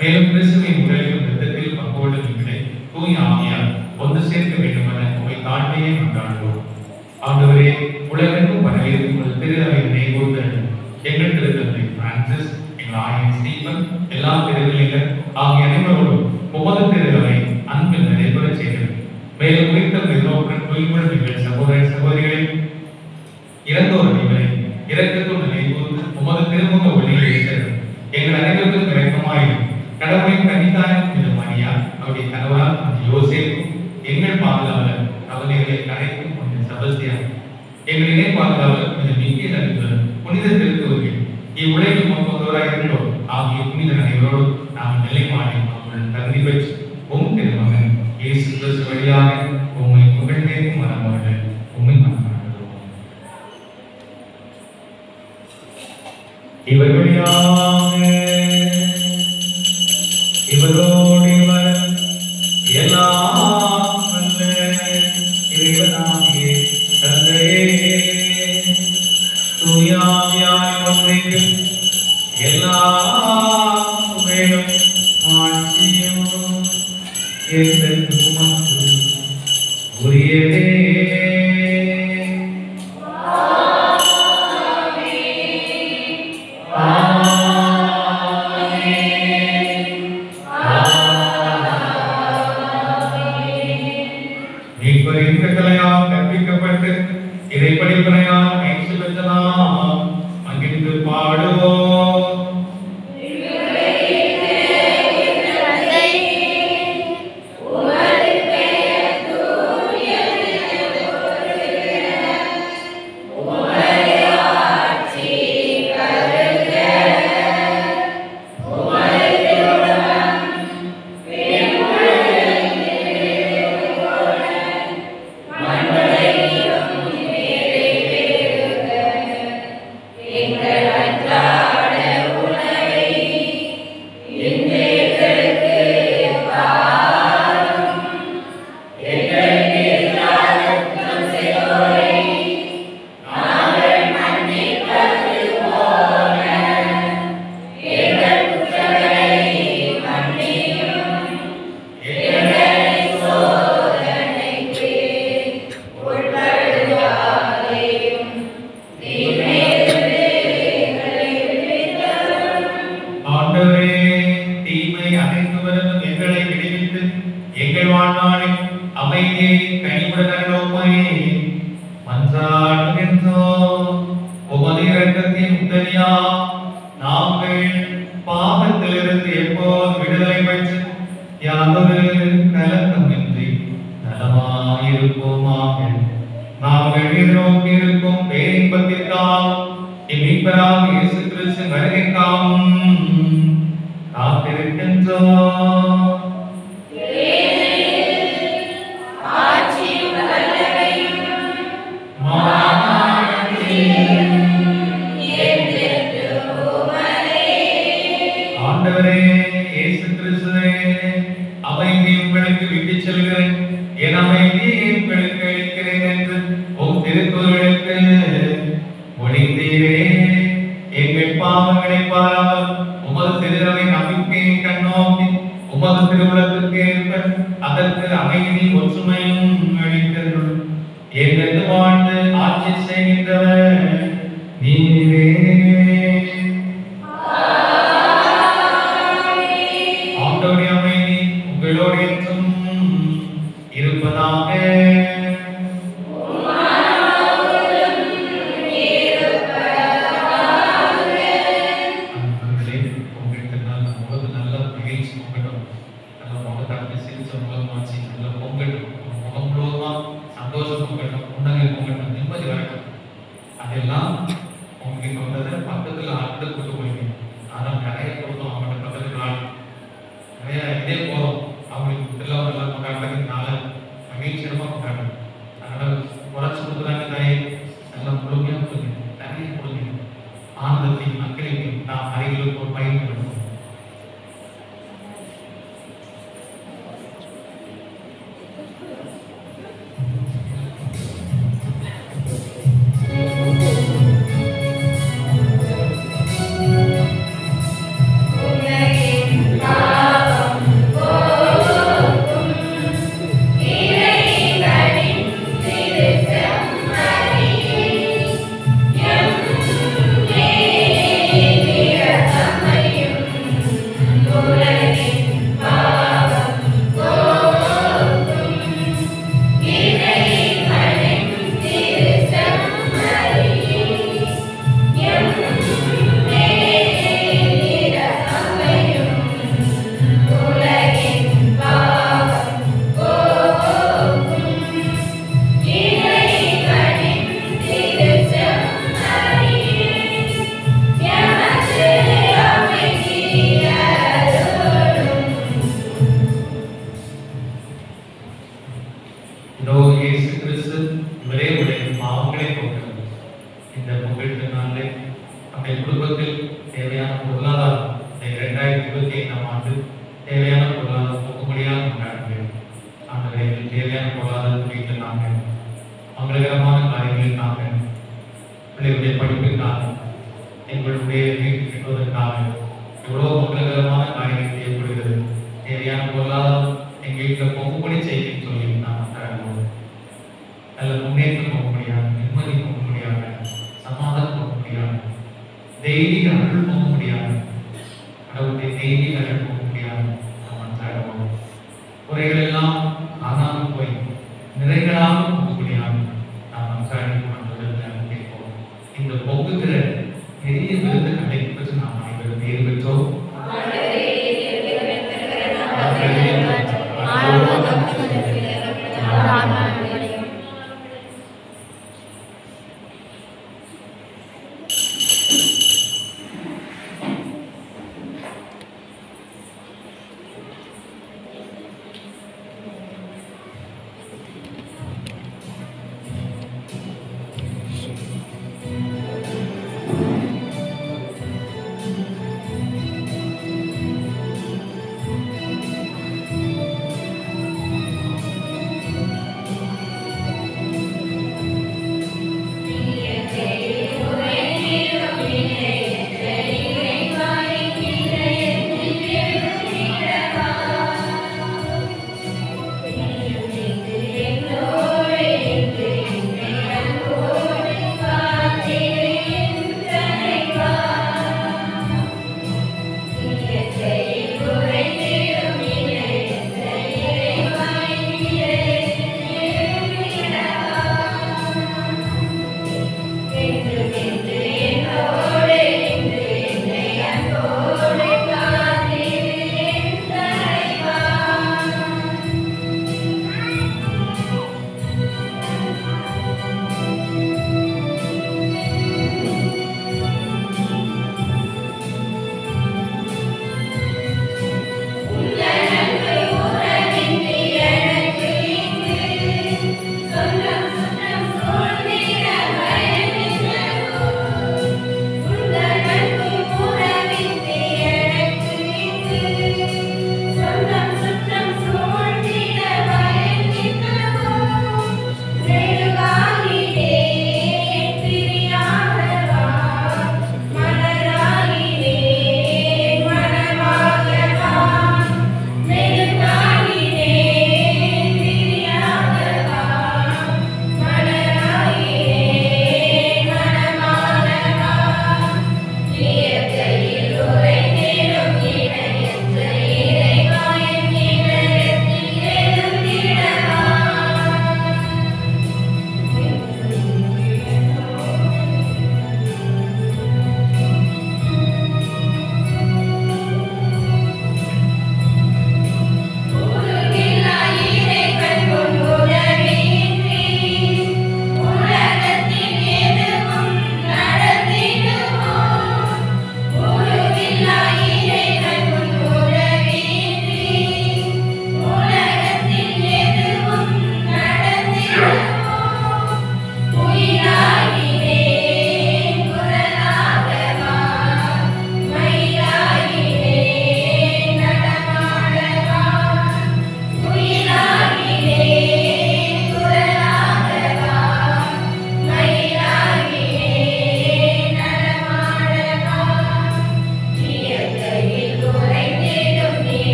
மேலும் கிறிஸ்துவின் உடலிலும் இரத்தத்தில் பங்கோடு நீங்களே தூய ஆவியால் ஒன்று சேர்க்க வேண்டுமென உங்களை தாழ்மையை கொண்டாடுவோம். ஆண்டவரே, உலகெங்கும் பரவியிருக்கும் ஒரு திருநவை நினைவுகூர்ந்து எங்கள் திருத்தந்தை பிரான்சிஸ், எங்கள் ஆயன் ஸ்டீபன், எல்லா திருநிலைகள் ஆகிய அனைவரோடும் உமது திருநவை அன்பில் நடைபெற செய்கிறது. மேலும் உயிர்த்த பெற்றோர்கள் தூய்மையுடன் எங்கள் சகோதர சகோதரிகளை இறந்தோர் அனைவரை இரக்கத்தோடு நினைவுகூர்ந்து உமது திருமுக ஒளியை ஏற்றது எங்கள் அனைவருக்கும் இரக்கமாயிரும். கடவுளின் கனிதான புனித மரியா, அவருடைய கணவரால் யோசேப்பு, எங்கள் பாதுகாவலர் அவர்களை கரைக்கும் புனித செபஸ்தியார், எங்கள் இணை பாதுகாவலர் புனித மிக்கேல் அளிப்பவர், புனித திருத்தூதர்கள், இவ்வுலகில் முன்போராய் இருந்தோர் ஆகிய புனித அனைவரோடு நாம் நிலைமாறி அவர்கள் தகுதி பெற்று உம் திருமகன் இயேசு கிறிஸ்து வழியாக உம்மை புகழ்ந்தேற்கும் வரமவர்கள் உம்மை மனமாடுவோம். இவர் வழியாக இவரோடு இவர் எல்லாம் வல்ல இறைவனாகிய தந்தையே, தூய ஆவியார் ஒன்றிற்கு எல்லா புகழும் ஆட்சியும் என்றென்றும் உமக்கு உரியதே. கற்பிக்கப்பட்டு இதை படிப்பனையால் பயிற்சி பெற்றலாம் மகிழ்ந்து பாடுவோம். எங்கள் வாழ்நாளில் அமைதியை கைவிடுதலோமையே மன்றாடுகின்றோம். உமது இரக்கத்தின் உதவியா நாங்கள் பாவத்திலிருந்து எப்போது விடுதலை பெற்று யாதொரு கலக்கமின்றி நலமாயிருப்போமாக. நாங்கள் எதிர்நோக்கி இருக்கும் பேரின்பத்திற்காக இம்மீட்பராகிய இயேசு கிறிஸ்து வருகை உலகிற்காகவும் காத்திருக்கின்றோம். ஆண்டவரே இயேசு கிறிஸ்துவே, அமைதி உங்களுக்கு விட்டுச் செல்கிறேன், என் அமைதியை உங்களுக்கு அளிக்கிறேன் என்று உம் திருக்குறளுக்கு மொழிந்தீரே. எங்கள் பாவங்களை பாராமல் உமது திருவை நம்பிக்கையை கண்ணோக்கி உமது திருவுலத்துக்கு ஏற்ப அதற்கு அமைதி ஒற்றுமையும் அளித்தருள். எங்கள் வாழ்ந்து ஆட்சி செய்கின்றவர் நீரே. ஆண்டவருடைய அமைதி உங்களோடு என்றும் இருப்பதாக. அதெல்லாம் உங்களுக்கு வந்ததை பக்கத்தில் ஆட்டு கொண்டு போயிங்க. ஆனால் நிறைய கொடுத்தோம் அவங்கள்ட்ட பக்கத்துக்கு ஆள் நிறைய இதே போகிறோம். அவங்களுக்கு திருவிழாவெல்லாம் கொண்டாடுறதுனால மகிழ்ச்சியமாக கொண்டாடுறோம். அதனால் குறைச்சி கொடுக்குறாங்க, நிறைய நல்லா முழுமையாக கொடுங்க, நிறைய கொடுங்க. ஆனந்தத்தை மக்களுக்கு நாம் அறைகளுக்கு ஒரு பயன் கொடுக்கணும். இயேசு கிறிஸ்து ஒரே பாவங்களை போக்குகிறது. இந்த பொங்கல் திருநாளை நம்முடைய குடும்பத்தில் தேவையான பொருளாதாரம் 2025ஆம் ஆண்டு தேவையான பொருளாதாரம் போக்கும்படியாக கொண்டாடுகிறோம். ஆண்டவரே, தேவையான பொருளாதார வீட்டில் நாங்கள் மங்களகரமான காரியங்களில் நாங்கள் பிள்ளைகளுடைய படிப்பிற்காக எங்களுடைய வீட்டு கட்டுவதற்காக எவ்வளோ மங்களகரமான காரியங்கள் செய்யப்படுகிறது. தேவையான பொருளாதாரம் எங்கள் வீட்டில் போக்கும்படி செய்யுன்னு சொல்லி நாம் கொண்டாடுவோம். அதில் முன்னேற்றம் போக முடியாது, நிம்மதி போக முடியாது, சமாதானம் போக முடியாது, தெய்வீக அருள் போக முடியாது, கடவுளுடைய தெய்வீக அருள் போக முடியாது. நாம் கொண்டாடுவோம். குறைகள் எல்லாம் காணாமல் போய் நிறைகளாக போக முடியாது. நாம் கொண்டாடுவோம். கேட்போம். இந்த பொங்குகிற பெரிய விருது கிடைப்பது நாம் அனைவரும் பேர் பெற்றோம். ஆண்டவரே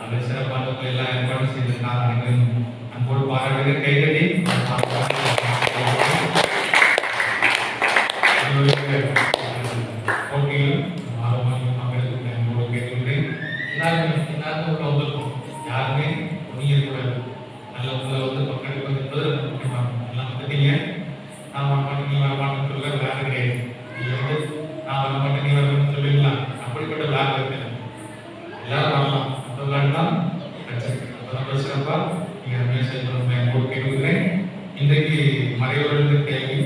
அது சிறப்பான எல்லாம் ஏற்பாடு செய்திருக்காங்க. அனைவரும் அன்போடு பாராட்டுகிற கைகட்டி போட்டியில் ஆர்வமாக பங்கெடுத்து அன்போடு கேட்கின்றேன். எல்லாருக்கும் வந்திருக்கும், யாருமே ஒதுங்கக்கூடாது. நல்ல உங்களை வந்து பங்கெடுப்பது என்பது ரொம்ப முக்கியமானது. எல்லாம் வந்துட்டீங்க, நான் வரமாட்டேன் நீ வரமாட்டேன்னு சொல்ல வேலை கிடையாது. நீ வந்து நான் வரமாட்டேன் நீ வரமாட்டேன்னு சொல்லுவீங்களா? அப்படிப்பட்ட வேலை இருக்கு. எல்லாரும் வரலாம், அந்த விளையாட்டுலாம் ரொம்ப சிறப்பா நீங்க மேசேஜ் போட்டு கேட்கிறேன். இன்றைக்கு மறைவர்களுக்கு கேள்வி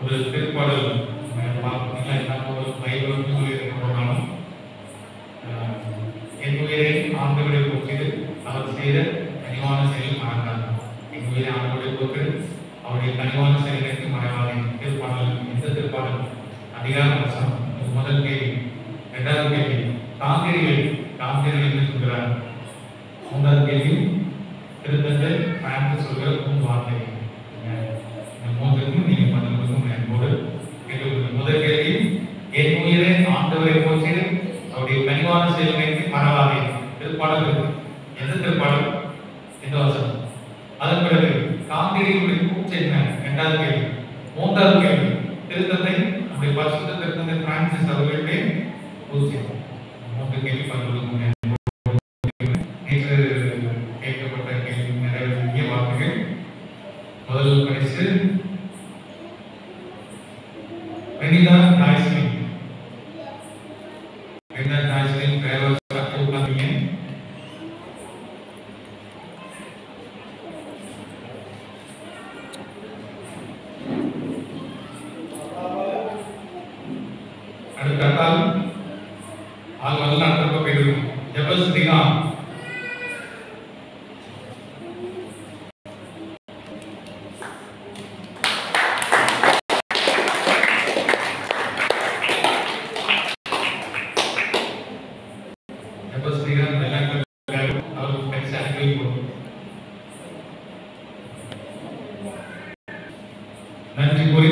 ஒரு திருப்பாடல் பார்த்தீங்கன்னா ஒரு பைபிள் போனாலும் என் உயிரை ஆண்டவரை போக்கிது அவர் செய்த கனிவான செயல் மறந்தார். என் உயிரை ஆண்டவரை போக்கு அவருடைய கனிவான செயலுக்கு மறைவாக திருப்பாடல். எந்த திருப்பாடல்? அதிகாரம் வசனம். முதல் கேள்வி. இரண்டாவது கேள்வி காந்திரிகள் என்று சொல்கிறார். மூன்றாவது கேள்வி திருத்தந்தை பிரான்சிஸ் சொல்கிற மூன்று வார்த்தைகள். இந்த மூன்றுக்கும் நீங்க பதிலுக்கும் என்போடு கேட்டுக்கொள்ளுங்கள். முதல் கேள்வி, என் உயிரை ஆண்டவரை போற்றி அவருடைய கனிவான செயல்களுக்கு மறவாதே. திருப்பாடல் எந்த திருப்பாடல்? எந்த வசனம்? அதன் பிறகு காந்திரிகளுடைய கூச்சு என்ன? இரண்டாவது கேள்வி. மூன்றாவது கேள்வி, திருத்தந்தை நம்முடைய பரிசுத்த திருத்தந்தை பிரான்சிஸ் அவர்களுடைய கூச்சு. மூன்று கேள்வி பதிலுக்கும் நேற்று கேட்கப்பட்ட கேள்வி நிறைவேற்றிய வாக்குகள். முதல் பரிசு வெனிதா நாய்ஸ்லின். வெனிதா நாய்ஸ்லின் டிரைவர் உட்காந்தீங்க. அடுத்தால் ஆள் வந்து நடத்த போயிடும். ஜபஸ்ரீனா நன்றி கூறி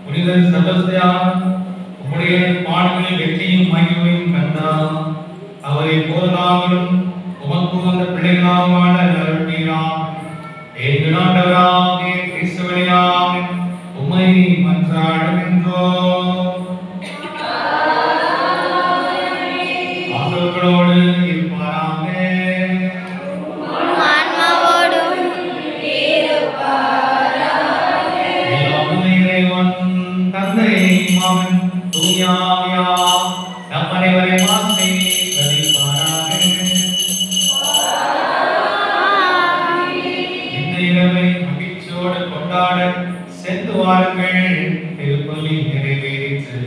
புனிதர் செபஸ்தியான் உம்முடைய பாடங்களில் வெற்றியும் மகிமையும் கண்டார். அவரை போதாமலும் உமக்கு வந்த பிள்ளைகளாக வாழ அருள்வீராக. எங்கள் ஆண்டவராகிய கிறிஸ்து வழியாக உம்மை மன்றாடுகின்றோம். ஆண்டவர்களோடு இருப்பாராக. தந்தை மகன் தூய ஆவியார் நம் அனைவரையும் ஆசீர்வதிப்பாராக. இந்த இரவை மகிழ்ச்சியோடு கொண்டாட சென்று வாருங்கள். திருப்பலி நிறைவேறிற்று.